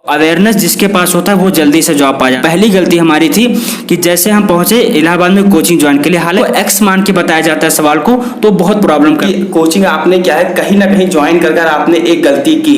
Awareness जिसके पास होता है वो जल्दी से जॉब पा जाता है। पहली गलती हमारी थी कि जैसे हम पहुंचे इलाहाबाद में कोचिंग ज्वाइन के लिए, हालांकि एक्स मान के बताया जाता है सवाल को, तो बहुत प्रॉब्लम कर कोचिंग आपने क्या है कहीं ना कहीं ज्वाइन कर आपने एक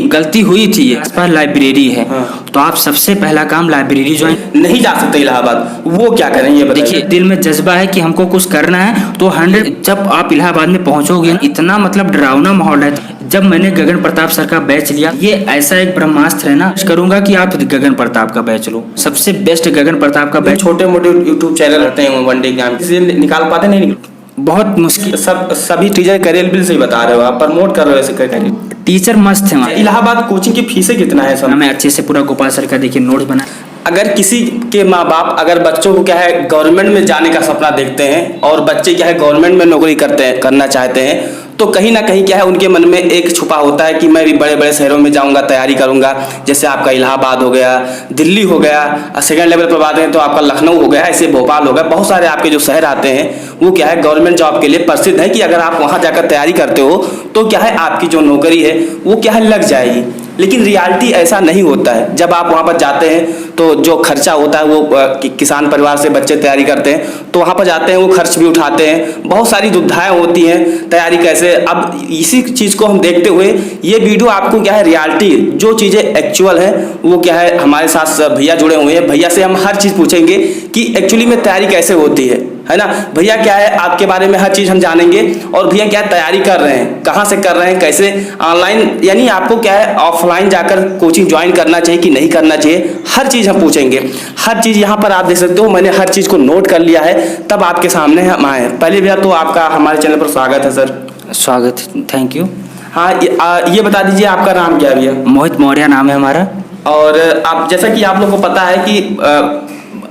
गलती हुई थी। ये आसपास लाइब्रेरी है, तो आप सबसे पहला काम लाइब्रेरी ज्वाइन नहीं जा सकते इलाहाबाद, वो क्या करें ये बताइए। देखिए, दिल में जज्बा है कि हमको कुछ करना है तो 100 जब आप इलाहाबाद में पहुंचोगे, इतना मतलब डरावना माहौल है। जब मैंने गगन प्रताप सर का बैच लिया, ये ऐसा एक ब्रह्मास्त्र है ना, करूंगा कि आप गगन प्रताप का बैच लो, सबसे बेस्ट गगन प्रताप का बैच। छोटे मोटे यूट्यूब चैनल रहते हैं वन डे एग्जाम, किसी निकाल पाते नहीं, बहुत मुश्किल। सभी टीचर करियर बिल से ही बता रहे हो, आप प्रमोट कर रहे हो ऐसे करियर। टीचर मस्त है। इलाहाबाद कोचिंग की फीसें कितना है? मैं अच्छे से पूरा गोपाल सर का देखिए नोट्स बना। अगर किसी के माँ बाप अगर बच्चों को क्या है गवर्नमेंट में जाने का सपना देखते हैं और बच्चे क्या है गवर्नमेंट में नौकरी करना चाहते हैं, तो कहीं ना कहीं क्या है उनके मन में एक छुपा होता है कि मैं भी बड़े बड़े शहरों में जाऊंगा, तैयारी करूंगा। जैसे आपका इलाहाबाद हो गया, दिल्ली हो गया, सेकंड लेवल पर बात है तो आपका लखनऊ हो गया, ऐसे भोपाल हो गया, बहुत सारे आपके जो शहर आते हैं वो क्या है गवर्नमेंट जॉब के लिए प्रसिद्ध है कि अगर आप वहाँ जाकर तैयारी करते हो तो क्या है आपकी जो नौकरी है वो क्या है लग जाएगी। लेकिन रियलिटी ऐसा नहीं होता है। जब आप वहाँ पर जाते हैं तो जो खर्चा होता है वो किसान परिवार से बच्चे तैयारी करते हैं तो वहाँ पर जाते हैं, वो खर्च भी उठाते हैं, बहुत सारी दुविधाएं होती हैं तैयारी कैसे। अब इसी चीज़ को हम देखते हुए ये वीडियो आपको क्या है रियलिटी जो चीज़ें एक्चुअल है वो क्या है, हमारे साथ भैया जुड़े हुए हैं, भैया से हम हर चीज़ पूछेंगे कि एक्चुअली में तैयारी कैसे होती है ना। भैया क्या है आपके बारे में हर चीज़ हम जानेंगे, और भैया क्या तैयारी कर रहे हैं, कहाँ से कर रहे हैं, कैसे ऑनलाइन यानी आपको क्या है ऑफलाइन जाकर कोचिंग ज्वाइन करना चाहिए कि नहीं करना चाहिए, हर चीज़ हम पूछेंगे। हर चीज़ यहाँ पर आप देख सकते हो, मैंने हर चीज़ को नोट कर लिया है, तब आपके सामने हम आए। पहले भैया तो आपका हमारे चैनल पर स्वागत है सर। स्वागत, थैंक यू। हाँ, ये बता दीजिए आपका नाम क्या है भैया? मोहित मौर्य नाम है हमारा। और आप जैसा कि आप लोग को पता है कि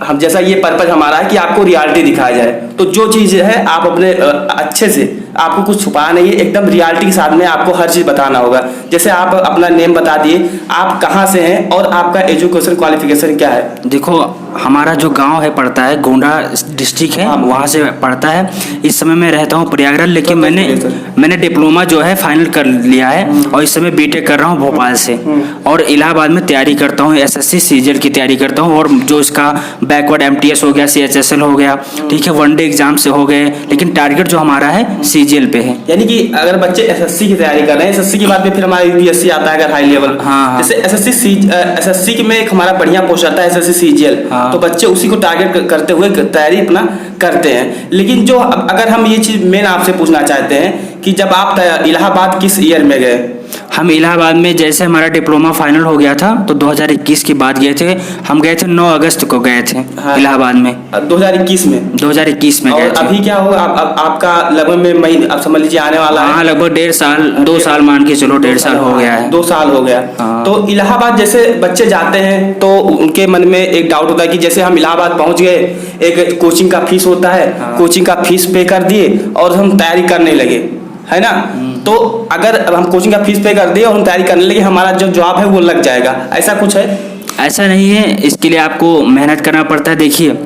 हम जैसा ये पर्पज हमारा है कि आपको रियलिटी दिखाया जाए, तो जो चीज़ है आप अपने अच्छे से, आपको कुछ छुपाना नहीं है, एकदम रियलिटी के साथ में आपको हर चीज़ बताना होगा। जैसे आप अपना नेम बता दिए, आप कहाँ से हैं और आपका एजुकेशन क्वालिफिकेशन क्या है? देखो, हमारा जो गांव है पड़ता है गोंडा डिस्ट्रिक्ट है, वहाँ से पड़ता है। इस समय मैं रहता हूँ प्रयागराज, लेकिन मैंने डिप्लोमा जो है फाइनल कर लिया है और इस समय बीटेक कर रहा हूँ भोपाल से, और इलाहाबाद में तैयारी करता हूँ, एसएससी सीजीएल की तैयारी करता हूँ, और जो इसका बैकवर्ड एमटीएस हो गया, सीएचएसएल हो गया, ठीक है, वनडे एग्जाम से हो गए, लेकिन टारगेट जो हमारा है सीजीएल पे है। यानी कि अगर बच्चे एसएससी की तैयारी कर रहे हैं, एसएससी के बाद में फिर हमारा यूपीएससी आता है अगर हाई लेवल। हाँ। जैसे एसएससी में एक हमारा बढ़िया पोस्ट आता है एसएससी सीजीएल, तो बच्चे उसी को टारगेट करते हुए तैयारी अपना करते हैं। लेकिन जो अगर हम ये चीज़ मेन आपसे पूछना चाहते हैं कि जब आप इलाहाबाद किस ईयर में गए? हम इलाहाबाद में जैसे हमारा डिप्लोमा फाइनल हो गया था तो 2021 की बात गए थे, हम गए थे 9 अगस्त को गए थे। हाँ। इलाहाबाद में 2021 में 2021 में गए थे। अभी क्या होगा आपका लगभग में मई, आप समझ लीजिए आने वाला है। हाँ, लगभग 1.5 साल 2 साल मान के चलो, 1.5 साल हो गया है। 2 साल हो गया। हाँ। तो इलाहाबाद जैसे बच्चे जाते हैं तो उनके मन में एक डाउट होता है कि जैसे हम इलाहाबाद पहुंच गए, एक कोचिंग का फीस होता है। हाँ। कोचिंग का फीस पे कर दिए और हम तैयारी करने लगे, है ना। तो अगर हम कोचिंग का फीस पे कर दिए और हम तैयारी करने लगे, हमारा जो जॉब है वो लग जाएगा, ऐसा कुछ है? ऐसा नहीं है, इसके लिए आपको मेहनत करना पड़ता है। देखिए,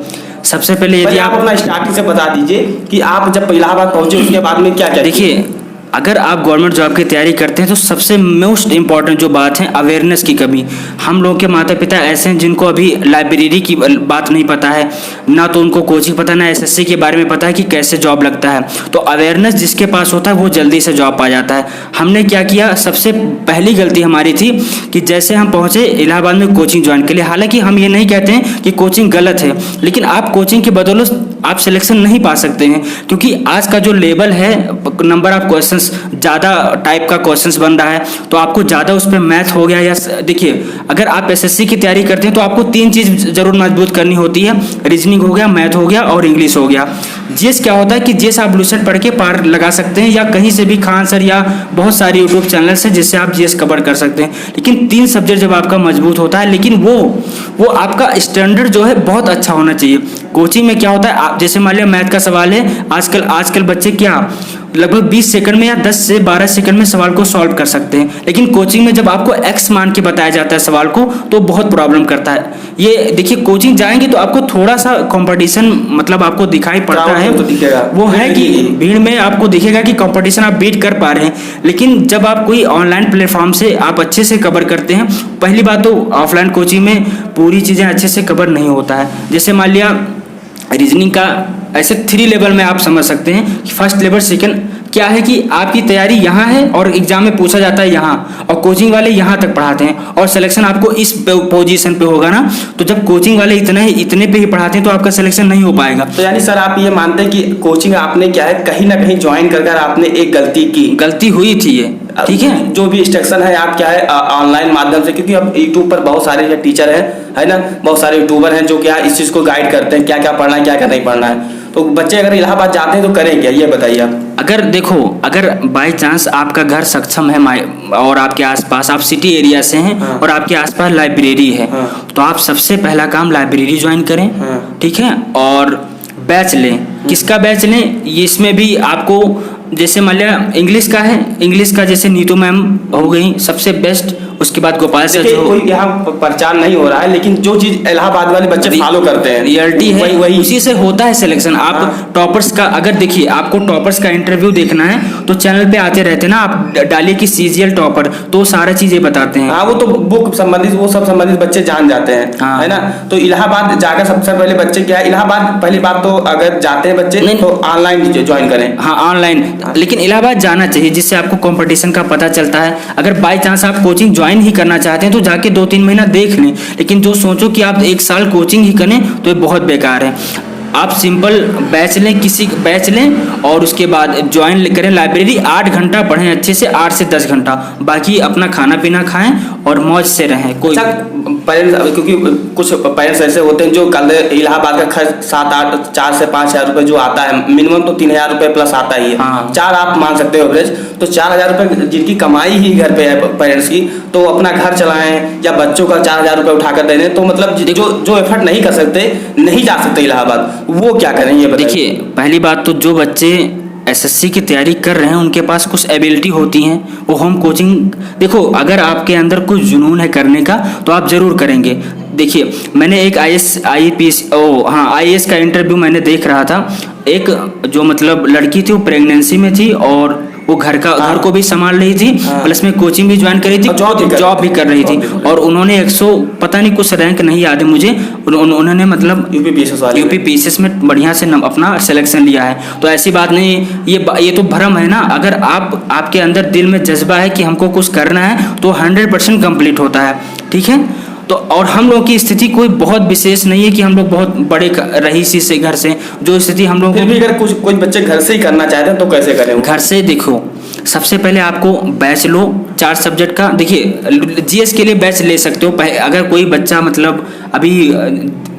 सबसे पहले यदि आप अपना स्टार्टिंग से बता दीजिए कि आप जब इलाहाबाद पहुंचे उसके बाद में क्या क्या? देखिए, अगर आप गवर्नमेंट जॉब की तैयारी करते हैं तो सबसे मोस्ट इम्पॉर्टेंट जो बात है अवेयरनेस की कमी। हम लोगों के माता पिता ऐसे हैं जिनको अभी लाइब्रेरी की बात नहीं पता है, ना तो उनको कोचिंग पता, ना एसएससी के बारे में पता है कि कैसे जॉब लगता है। तो अवेयरनेस जिसके पास होता है वो जल्दी से जॉब पा जाता है। हमने क्या किया, सबसे पहली गलती हमारी थी कि जैसे हम पहुँचे इलाहाबाद में कोचिंग ज्वाइन के लिए, हालाँकि हम ये नहीं कहते हैं कि कोचिंग गलत है, लेकिन आप कोचिंग की बदौलत आप सिलेक्शन नहीं पा सकते हैं, क्योंकि आज का जो लेवल है, नंबर ऑफ क्वेश्चंस ज़्यादा टाइप का क्वेश्चंस बन रहा है, तो आपको ज़्यादा उस पर मैथ हो गया। या देखिए, अगर आप एसएससी की तैयारी करते हैं तो आपको 3 चीज़ जरूर मजबूत करनी होती है, रीजनिंग हो गया, मैथ हो गया और इंग्लिश हो गया। जीएस क्या होता है कि जीएस आप लूसेंट पढ़ के पार लगा सकते हैं, या कहीं से भी खान सर या बहुत सारे यूट्यूब चैनल्स हैं जिससे आप जीएस कवर कर सकते हैं। लेकिन 3 सब्जेक्ट जब आपका मजबूत होता है, लेकिन वो आपका स्टैंडर्ड जो है बहुत अच्छा होना चाहिए। कोचिंग में क्या होता है, आप जैसे मान लिया मैथ का सवाल है, आजकल बच्चे क्या लगभग 20 सेकंड में या 10 से से 12 सेकंड में सवाल को सॉल्व कर सकते हैं। लेकिन कोचिंग में जब आपको एक्स मान के बताया जाता है सवाल को तो बहुत प्रॉब्लम करता है। ये देखिए कोचिंग जाएंगे तो आपको थोड़ा सा कंपटीशन मतलब आपको दिखाई पड़ता है, तो दिखेगा वो है कि भीड़ में आपको दिखेगा कि कंपटीशन आप बीट कर पा रहे हैं। लेकिन जब आप कोई ऑनलाइन प्लेटफॉर्म से आप अच्छे से कवर करते हैं, पहली बात तो ऑफलाइन कोचिंग में पूरी चीज़ें अच्छे से कवर नहीं होता है। जैसे मान लिया रीजनिंग का ऐसे 3 लेवल में आप समझ सकते हैं कि फर्स्ट लेवल, सेकंड क्या है कि आपकी तैयारी यहाँ है और एग्जाम में पूछा जाता है यहाँ, और कोचिंग वाले यहाँ तक पढ़ाते हैं और सिलेक्शन आपको इस पोजीशन पे होगा ना। तो जब कोचिंग वाले इतने पे ही पढ़ाते हैं तो आपका सिलेक्शन नहीं हो पाएगा। तो यानी सर आप ये मानते हैं कि कोचिंग आपने क्या है कहीं ना कहीं ज्वाइन कर आपने एक गलती हुई थी ये, ठीक है। जो भी इंस्ट्रक्शन है आप क्या है ऑनलाइन माध्यम से, क्योंकि अब यूट्यूब पर बहुत सारे टीचर है ना, बहुत सारे यूट्यूबर हैं जो क्या इस चीज़ को गाइड करते हैं क्या क्या पढ़ना है क्या क्या नहीं पढ़ना है। तो बच्चे अगर इलाहाबाद जाते हैं तो करें क्या, ये बताइए आप। अगर देखो, अगर बाय चांस आपका घर सक्षम है और आपके आसपास आप सिटी एरिया से हैं, हाँ। और आपके आसपास लाइब्रेरी है, हाँ। तो आप सबसे पहला काम लाइब्रेरी ज्वाइन करें, हाँ। ठीक है। और बैच लें। किसका बैच लें, ये इसमें भी आपको जैसे मान लिया इंग्लिश का है, इंग्लिश का जैसे नीतू मैम हो गई सबसे बेस्ट, उसके बाद गोपाल सर जो कोई यहाँ प्रचार नहीं हो रहा है, लेकिन जो चीज इलाहाबाद वाले बच्चे फॉलो करते हैं रियलिटी है, वही उसी से होता है सिलेक्शन। आप हाँ। टॉपर्स का अगर देखिए, आपको टॉपर्स का इंटरव्यू देखना है तो चैनल पे आते रहते हैं ना, आप डालिए कि सीजीएल टॉपर, तो सारा चीजें बताते हैं। हाँ, वो तो बुक संबंधित वो सब संबंधित बच्चे जान जाते हैं, हाँ। है ना। तो इलाहाबाद जाकर सबसे पहले बच्चे क्या है, इलाहाबाद पहली बात तो अगर जाते हैं बच्चे तो ऑनलाइन ज्वाइन करें। हाँ ऑनलाइन, लेकिन इलाहाबाद जाना चाहिए जिससे आपको कंपटीशन का पता चलता है। अगर बाय चांस आप कोचिंग ज्वाइन ही करना चाहते हैं तो जाके 2-3 महीना देख लें, लेकिन जो सोचो कि आप 1 साल कोचिंग ही करें तो ये बहुत बेकार है। आप सिंपल बैच लें, किसी बैच लें और उसके बाद ज्वाइन करें लाइब्रेरी। 8 घंटा पढ़ें अच्छे से, 8 से 10 घंटा, बाकी अपना खाना पीना खाएं और मौज से रहें। कोई पेरेंट्स, क्योंकि कुछ पेरेंट्स ऐसे होते हैं जो कल इलाहाबाद का खर्च 7-8 4 से 5 हज़ार रुपये जो आता है, मिनिमम तो 3 हज़ार रुपये प्लस आता ही है। हाँ। 4 आप मान सकते हो एवरेज, तो 4 हज़ार रुपये जिनकी कमाई ही घर पे है पेरेंट्स की, तो अपना घर चलाएं या बच्चों का 4 हज़ार रुपये उठाकर दे दें, तो मतलब जो एफर्ट नहीं कर सकते, नहीं जा सकते इलाहाबाद, वो क्या करें ये बताइए। देखिए, पहली बात तो जो बच्चे एसएससी की तैयारी कर रहे हैं उनके पास कुछ एबिलिटी होती हैं, वो होम कोचिंग, देखो अगर आपके अंदर कुछ जुनून है करने का तो आप ज़रूर करेंगे। देखिए, मैंने एक आईएएस का इंटरव्यू मैंने देख रहा था। एक जो मतलब लड़की थी वो प्रेगनेंसी में थी और वो घर को भी संभाल रही थी, प्लस में कोचिंग भी ज्वाइन करी थी, जॉब भी कर रही थी, और उन्होंने 100 पता नहीं कुछ रैंक नहीं याद है मुझे, उन्होंने मतलब यूपीपीएसएस में बढ़िया से अपना सिलेक्शन लिया है। तो ऐसी बात नहीं, ये तो भ्रम है ना। अगर आपके अंदर दिल में जज्बा है कि हमको कुछ करना है तो 100% कंप्लीट होता है, ठीक है। तो और हम लोग की स्थिति कोई बहुत विशेष नहीं है कि हम लोग बहुत बड़े रईसी से घर से, जो स्थिति हम लोग भी अगर कुछ बच्चे घर से ही करना चाहते हैं तो कैसे करें? घर से देखो, सबसे पहले आपको बैच लो 4 सब्जेक्ट का। देखिए, जीएस के लिए बैच ले सकते हो। अगर कोई बच्चा मतलब अभी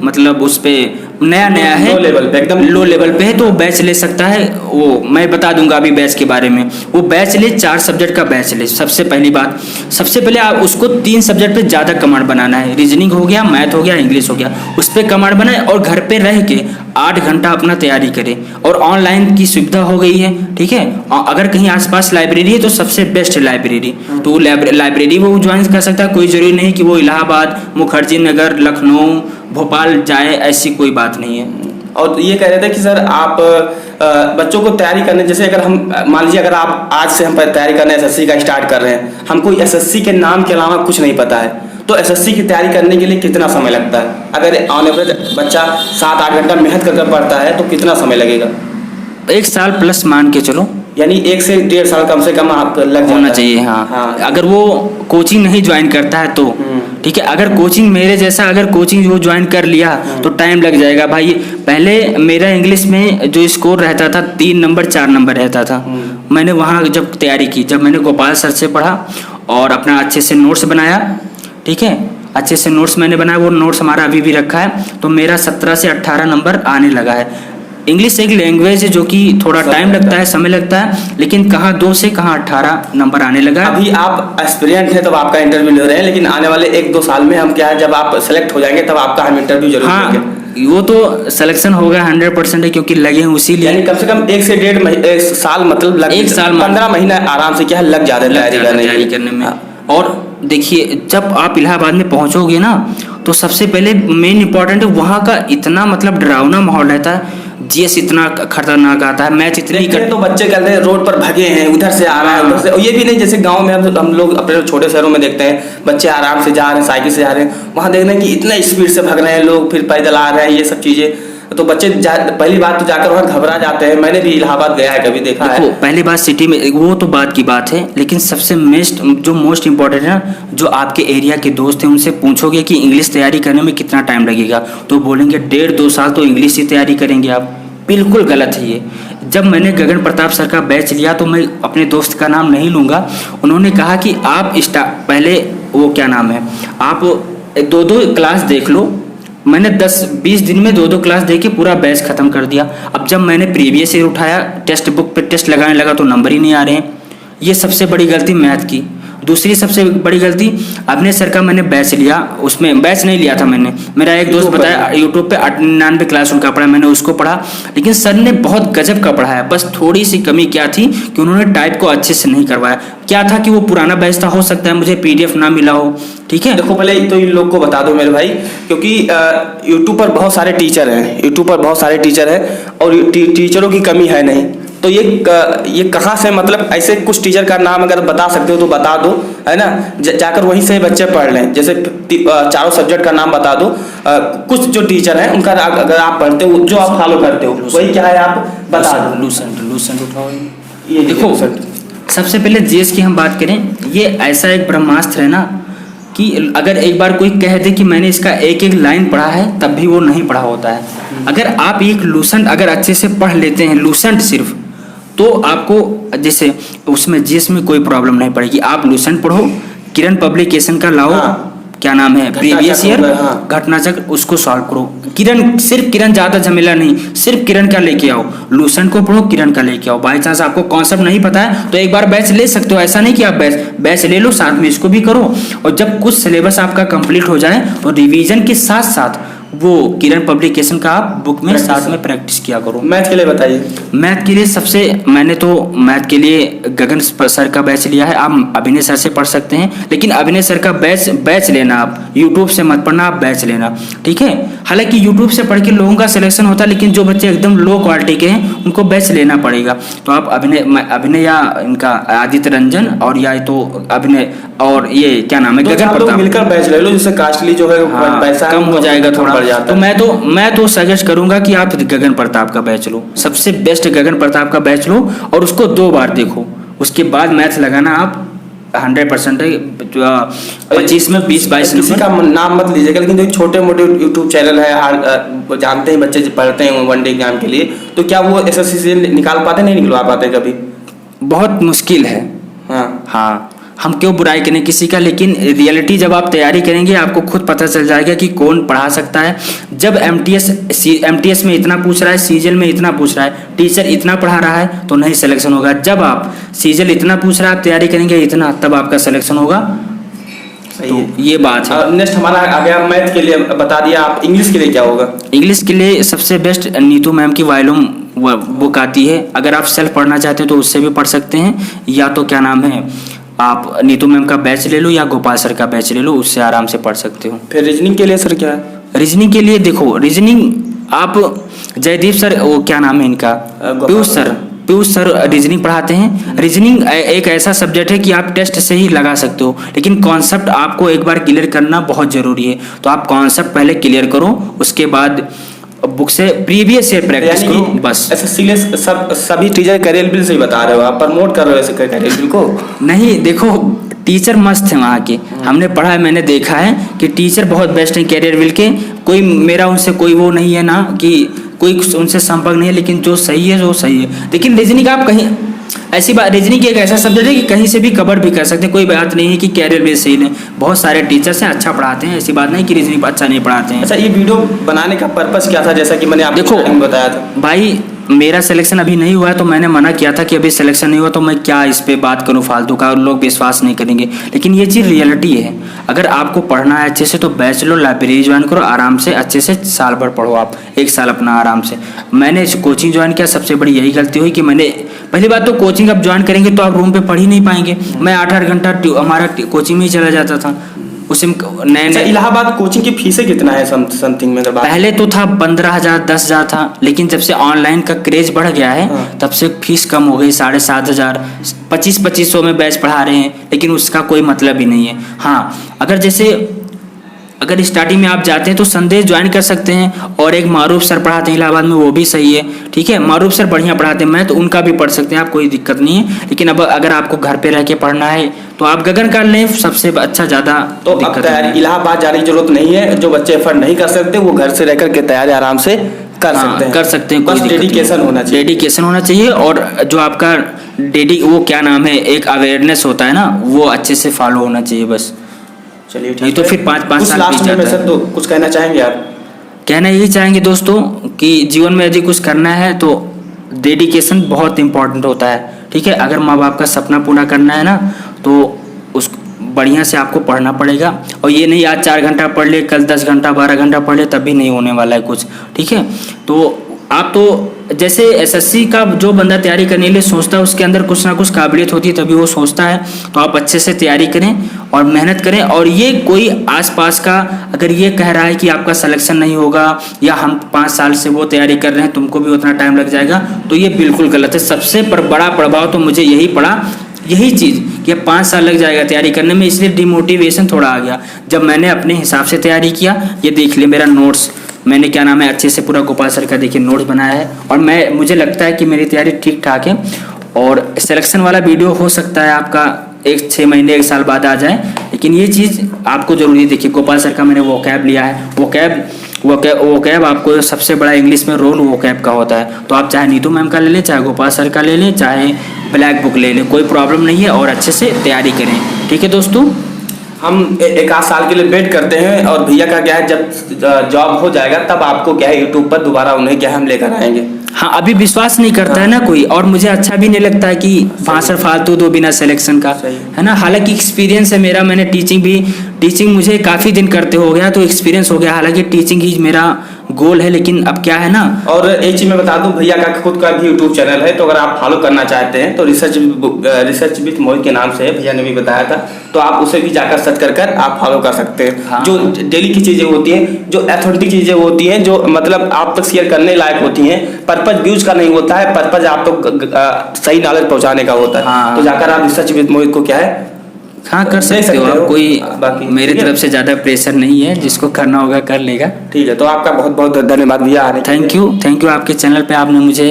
मतलब उस पे नया है, एकदम लो लेवल पे है, तो बैच ले सकता है। वो मैं बता दूंगा अभी बैच के बारे में। वो बैच ले, 4 सब्जेक्ट का बैच ले। सबसे पहली बात, सबसे पहले आप उसको 3 सब्जेक्ट पे ज़्यादा कमांड बनाना है। रीजनिंग हो गया, मैथ हो गया, इंग्लिश हो गया, उस पर कमांड बनाए और घर पे रह के 8 घंटा अपना तैयारी करें। और ऑनलाइन की सुविधा हो गई है, ठीक है। अगर कहीं आसपास लाइब्रेरी है तो सबसे बेस्ट लाइब्रेरी, तो वो लाइब्रेरी वो ज्वाइन कर सकता है। कोई जरूरी नहीं कि वो इलाहाबाद, मुखर्जी नगर, लखनऊ, भोपाल जाए, ऐसी कोई बात नहीं है। और ये कह रहे थे कि सर आप बच्चों को तैयारी करने, जैसे अगर हम मान लीजिए अगर आप आज से हम तैयारी करने एसएससी का स्टार्ट कर रहे हैं, हमको एसएससी के नाम के अलावा कुछ नहीं पता है, तो एसएससी की तैयारी करने के लिए कितना समय लगता है? अगर ऑन एवरेज बच्चा 7-8 घंटा मेहनत कर पढ़ता है तो कितना समय लगेगा? 1 साल प्लस मान के चलो, यानी 1 से 1.5 साल कम से कम आप लग होना चाहिए। हाँ। अगर वो कोचिंग नहीं ज्वाइन करता है तो ठीक है। अगर कोचिंग मेरे जैसा अगर कोचिंग वो ज्वाइन कर लिया तो टाइम लग जाएगा भाई। पहले मेरा इंग्लिश में जो स्कोर रहता था 3 नंबर 4 नंबर रहता था। मैंने वहाँ जब तैयारी की, जब मैंने गोपाल सर से पढ़ा और अपना अच्छे से नोट्स बनाया, ठीक है, अच्छे से नोट्स मैंने बनाया, वो नोट्स हमारा अभी भी रखा है, तो मेरा 17 से 18 नंबर आने लगा है। इंग्लिश एक लैंग्वेज है जो कि थोड़ा टाइम लगता है, समय लगता है, लेकिन कहाँ 2 से कहाँ 18 नंबर आने लगा। अभी आप एस्पिरेंट हैं तब आपका इंटरव्यू ले रहे हैं, लेकिन आने वाले 1-2 साल में हम क्या है, जब आप सेलेक्ट हो जाएंगे तब आपका हम इंटरव्यू जरूर लेंगे। वो तो सिलेक्शन होगा 100% है, क्योंकि लगे हैं उसी लिए। यानी कम से कम 1 से 1.5 साल, मतलब लग 1 साल 15 महीना आराम से क्या है लग जाते हैं तैयारी करने में। और देखिए, जब आप इलाहाबाद में पहुंचोगे ना, तो सबसे पहले मेन इंपॉर्टेंट है वहाँ का इतना मतलब डरावना माहौल रहता है, जीएस इतना खतरनाक आता है, मैच इतनी तो बच्चे कहते हैं रोड पर भगे हैं, उधर से आ रहा है उधर से। और ये भी नहीं जैसे गांव में हम लोग अपने छोटे शहरों में देखते हैं बच्चे आराम से जा रहे हैं, साइकिल से जा रहे हैं, वहाँ देख रहे हैं कि इतना स्पीड से भाग रहे हैं लोग, फिर पैदल आ रहे हैं, ये सब चीज़ें। तो बच्चे पहली बात तो जाकर वहाँ घबरा जाते हैं। मैंने भी इलाहाबाद गया है, कभी देखा है। पहली बात सिटी में वो तो बात की बात है, लेकिन सबसे मोस्ट इम्पोर्टेंट है ना, जो आपके एरिया के दोस्त हैं उनसे पूछोगे कि इंग्लिश तैयारी करने में कितना टाइम लगेगा, तो बोलेंगे 1.5-2 साल तो इंग्लिश की तैयारी करेंगे आप। बिल्कुल गलत है ये। जब मैंने गगन प्रताप सर का बैच लिया, तो मैं अपने दोस्त का नाम नहीं लूँगा, उन्होंने कहा कि आप पहले वो क्या नाम है, आप 2-2 क्लास देख लो। मैंने 10-20 दिन में 2-2 क्लास दे के पूरा बैच ख़त्म कर दिया। अब जब मैंने प्रीवियस ईयर उठाया, टेस्ट बुक पे टेस्ट लगाने लगा तो नंबर ही नहीं आ रहे हैं। ये सबसे बड़ी गलती मैथ की। दूसरी सबसे बड़ी गलती, अभिनय सर का मैंने बैच लिया, उसमें बैच नहीं लिया था मैंने, मेरा एक दोस्त बताया यूट्यूब पे 99 क्लास उनका पढ़ा, मैंने उसको पढ़ा, लेकिन सर ने बहुत गजब का पढ़ाया। बस थोड़ी सी कमी क्या थी कि उन्होंने टाइप को अच्छे से नहीं करवाया। क्या था कि वो पुराना बैच था, हो सकता है मुझे PDF ना मिला हो। ठीक है, देखो पहले तो इन लोग को बता दो मेरे भाई, क्योंकि यूट्यूब पर बहुत सारे टीचर हैं, यूट्यूब पर बहुत सारे टीचर हैं और टीचरों की कमी है नहीं। तो ये कहाँ से, मतलब ऐसे कुछ टीचर का नाम अगर बता सकते हो तो बता दो, है ना, जाकर वहीं से बच्चे पढ़ लें। जैसे 4 सब्जेक्ट का नाम बता दो, कुछ जो टीचर हैं उनका अगर आप पढ़ते हो, जो आप फॉलो करते हो, वही क्या है आप बता दो। लूसेंट उठाओ। ये देखो, सबसे पहले जीएस की हम बात करें, ये ऐसा एक ब्रह्मास्त्र है ना कि अगर एक बार कोई कह दे कि मैंने इसका एक लाइन पढ़ा है, तब भी वो नहीं पढ़ा होता है। अगर आप एक लूसेंट अगर अच्छे से पढ़ लेते हैं, लूसेंट सिर्फ, तो आपको जैसे उसमें जीएस में कोई प्रॉब्लम नहीं पड़ेगी। आप लूसेंट पढ़ो, किरण पब्लिकेशन का लाओ, क्या नाम है, प्रीवियस ईयर घटना चक्र, उसको सॉल्व करो। सिर्फ किरण, ज़्यादा झमेला नहीं, सिर्फ किरण का लेके आओ, लूसेंट को पढ़ो, किरण का लेके आओ। बाई चांस आपको कॉन्सेप्ट नहीं पता है तो एक बार बैच ले सकते हो, ऐसा नहीं कि आप बैच ले लो, साथ में इसको भी करो। और जब कुछ सिलेबस आपका कंप्लीट हो जाए तो रिवीजन के साथ साथ वो किरण पब्लिकेशन का आप बुक में साथ में प्रैक्टिस किया करो। मैथ के लिए बताइए। मैथ के लिए मैंने तो मैथ के लिए गगन सर का बैच लिया है। आप अभिनय सर से पढ़ सकते हैं, लेकिन अभिनय सर का बैच लेना, आप यूट्यूब से मत पढ़ना, आप बैच लेना, ठीक है। हालांकि यूट्यूब से पढ़ के लोगों का सिलेक्शन होता है, लेकिन जो बच्चे एकदम लो क्वालिटी के हैं उनको बैच लेना पड़ेगा। तो आप अभिनय या इनका आदित्य रंजन, और या तो अभिनय और ये क्या नाम है, गगन प्रताप, मिलकर बैच ले लो, जिससे कास्टली जो है पैसा कम हो जाएगा थोड़ा। तो मैं तो सजेस्ट करूंगा कि आप गगन प्रताप का बैच लो, सबसे बेस्ट गगन प्रताप का बैच लो, और उसको 2 बार देखो, उसके बाद मैथ लगाना आप 100% है। 25 में 20-22 किसी का नाम मत लीजिएगा, लेकिन जो छोटे मोटे यूट्यूब चैनल है, जानते हैं बच्चे पढ़ते हैं वनडे एग्जाम के लिए, तो क्या वो SSC निकाल पाते, नहीं निकलवा पाते कभी? बहुत मुश्किल है। हाँ, हम क्यों बुराई करें किसी का, लेकिन रियलिटी जब आप तैयारी करेंगे आपको खुद पता चल जाएगा कि कौन पढ़ा सकता है। जब MTS में इतना पूछ रहा है, सीजल में इतना पूछ रहा है, टीचर इतना पढ़ा रहा है, तो नहीं सिलेक्शन होगा। जब आप सीजल इतना पूछ रहा है, आप तैयारी करेंगे इतना, तब आपका सिलेक्शन होगा। तो ये बात है। नेक्स्ट हमारा आ गया मैथ के लिए बता दिया, आप इंग्लिश के लिए क्या होगा? इंग्लिश के लिए सबसे बेस्ट नीतू मैम की वॉल्यूम बुक आती है। अगर आप सेल्फ पढ़ना चाहते हैं तो उससे भी पढ़ सकते हैं, या तो क्या नाम है, आप नीतू मैम का बैच ले लो या गोपाल सर का बैच ले लो, उससे आराम से पढ़ सकते हो। फिर रीजनिंग के लिए सर क्या है? रीजनिंग के लिए देखो, रीजनिंग आप जयदीप सर, वो क्या नाम है इनका, पीयूष सर रीजनिंग पढ़ाते हैं। रीजनिंग एक ऐसा सब्जेक्ट है कि आप टेस्ट से ही लगा सकते हो, लेकिन कॉन्सेप्ट आपको एक बार क्लियर करना बहुत ज़रूरी है। तो आप कॉन्सेप्ट पहले क्लियर करो, उसके बाद बुक से प्रीवियस ईयर प्रैक्टिस करो, बस। ऐसा सभी टीचर करियर बिल से ही बता रहे हो, आप प्रमोट कर रहे हो ऐसे करियर बिल को? नहीं, देखो टीचर मस्त है वहाँ के, हमने पढ़ा है, मैंने देखा है कि टीचर बहुत बेस्ट है कैरियर बिल के। कोई मेरा उनसे कोई वो नहीं है ना कि कोई उनसे संपर्क नहीं है, लेकिन जो सही है वो सही है। लेकिन रीजनिंग आप कहीं ऐसी बात, रीजनिंग एक ऐसा सब्जेक्ट है कि कहीं से भी कवर भी कर सकते हैं, कोई बात नहीं है कि कैरियर बेस सही नहीं। बहुत सारे टीचर्स हैं अच्छा पढ़ाते हैं, ऐसी बात नहीं कि रीजनिंग अच्छा नहीं पढ़ाते हैं। अच्छा, ये वीडियो बनाने का पर्पस क्या था, जैसा कि मैंने आपको बताया था? भाई मेरा सिलेक्शन अभी नहीं हुआ है तो मैंने मना किया था कि अभी सिलेक्शन नहीं हुआ तो मैं क्या इस पे बात करूं फालतू का, और लोग विश्वास नहीं करेंगे। लेकिन ये चीज़ रियलिटी है। अगर आपको पढ़ना है अच्छे से तो बैचलर लाइब्रेरी ज्वाइन करो, आराम से अच्छे से साल भर पढ़ो आप, 1 साल अपना आराम से। मैंने कोचिंग ज्वाइन किया, सबसे बड़ी यही गलती हुई कि मैंने, पहली बात तो कोचिंग आप ज्वाइन करेंगे तो आप रूम पे पढ़ ही नहीं पाएंगे। मैं 8-8 घंटा हमारा कोचिंग में ही चला जाता था। उस नए अच्छा, नए इलाहाबाद कोचिंग की फीसें कितना है समथिंग में अगर बात? पहले तो था 15,000 10,000 था, लेकिन जब से ऑनलाइन का क्रेज बढ़ गया है हाँ। तब से फीस कम हो गई, 7,500 2500 में बैच पढ़ा रहे हैं, लेकिन उसका कोई मतलब ही नहीं है। हाँ, अगर स्टार्टिंग में आप जाते हैं तो संदेश ज्वाइन कर सकते हैं, और एक मारूफ सर पढ़ाते हैं इलाहाबाद में, वो भी सही है। ठीक है, मारूफ सर बढ़िया पढ़ाते हैं, मैं तो उनका भी पढ़ सकते हैं आप, कोई दिक्कत नहीं है। लेकिन अब अगर आपको घर पे रह के पढ़ना है तो आप गगन कर लें, सबसे अच्छा ज़्यादा तो अब दिक्कत तैयारी नहीं है। इलाहाबाद जाने की जरूरत नहीं है। जो बच्चे एफर्ट नहीं कर सकते वो घर से रह करके तैयारी आराम से कर हाँ, सकते हैं, कोई बस दिक्कत नहीं है। डेडिकेशन होना चाहिए। डेडिकेशन होना चाहिए, और जो आपका वो क्या नाम है, एक अवेयरनेस होता है ना, वो अच्छे से फॉलो होना चाहिए बस। चलिए ठीक नहीं तो है। फिर 5-5 कुछ साल लास्ट बीत में जाता सर है। तो कुछ कहना चाहेंगे आप? कहना यही चाहेंगे दोस्तों कि जीवन में यदि कुछ करना है तो डेडिकेशन बहुत इंपॉर्टेंट होता है। ठीक है, अगर माँ बाप का सपना पूरा करना है ना तो उस बढ़िया से आपको पढ़ना पड़ेगा, और ये नहीं आज 4 घंटा पढ़ ले, कल 10 घंटा 12 घंटा पढ़ ले, तब भी नहीं होने वाला है कुछ। ठीक है, तो आप तो जैसे एसएससी का जो बंदा तैयारी करने के लिए सोचता है उसके अंदर कुछ ना कुछ काबिलियत होती है तभी वो सोचता है। तो आप अच्छे से तैयारी करें और मेहनत करें, और ये कोई आसपास का अगर ये कह रहा है कि आपका सिलेक्शन नहीं होगा या हम 5 साल से वो तैयारी कर रहे हैं तुमको भी उतना टाइम लग जाएगा, तो ये बिल्कुल गलत है। सबसे बड़ा प्रभाव तो मुझे यही पड़ा, यही चीज़ कि 5 साल लग जाएगा तैयारी करने में, इसलिए डिमोटिवेशन थोड़ा आ गया। जब मैंने अपने हिसाब से तैयारी किया, ये देख लिया मेरा नोट्स, मैंने क्या नाम है अच्छे से पूरा गोपाल सर का देखिए नोट्स बनाया है, और मुझे लगता है कि मेरी तैयारी ठीक ठाक है। और सिलेक्शन वाला वीडियो हो सकता है आपका 6 महीने 1 साल बाद आ जाए, लेकिन ये चीज़ आपको जरूरी है। देखिए गोपाल सर का मैंने वोकैब लिया है, वोकैब आपको सबसे बड़ा इंग्लिश में रोल वोकैब का होता है। तो आप चाहे नीतू मैम का ले लें, चाहे गोपाल सर का ले लें, चाहे ब्लैक बुक ले लें, कोई प्रॉब्लम नहीं है, और अच्छे से तैयारी करें। ठीक है दोस्तों, हम 1 साल के लिए वेट करते हैं, और भैया का क्या है जब जॉब हो जाएगा तब आपको क्या है यूट्यूब पर दोबारा उन्हें क्या हम लेकर आएंगे। हाँ, अभी विश्वास नहीं करता है ना कोई, और मुझे अच्छा भी नहीं लगता है कि भाषण फालतू दो बिना सिलेक्शन का, है ना। हालांकि एक्सपीरियंस है मेरा, मैंने टीचिंग मुझे काफ़ी दिन करते हो गया तो एक्सपीरियंस हो गया। हालांकि टीचिंग ही मेरा गोल है, लेकिन अब क्या है ना। और एक चीज़ मैं बता दूं, भैया का खुद का भी यूट्यूब चैनल है, तो अगर आप फॉलो करना चाहते हैं तो रिसर्च विद मोहित के नाम से है, भैया ने भी बताया था, तो आप उसे भी जाकर सर्च कर आप फॉलो कर सकते हैं। हाँ। जो डेली की चीज़ें होती हैं, जो अथेंटिक चीज़ें होती हैं, जो मतलब आप तक शेयर करने लायक होती हैं, पर्पज व्यूज का नहीं होता है, पर्पज आप तक सही नॉलेज पहुंचाने का होता है। हाँ। तो जाकर आप रिसर्च विद मोहित को क्या है, हाँ, कर सकते हो आप, कोई बाकी मेरे ठीक है? तरफ से ज़्यादा प्रेशर नहीं है, जिसको करना होगा कर लेगा। ठीक है, तो आपका बहुत बहुत धन्यवाद भैया आने के लिए। थैंक यू आपके चैनल पे आपने मुझे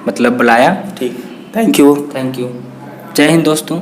मतलब बुलाया। ठीक, थैंक यू। Thank you. जय हिंद दोस्तों।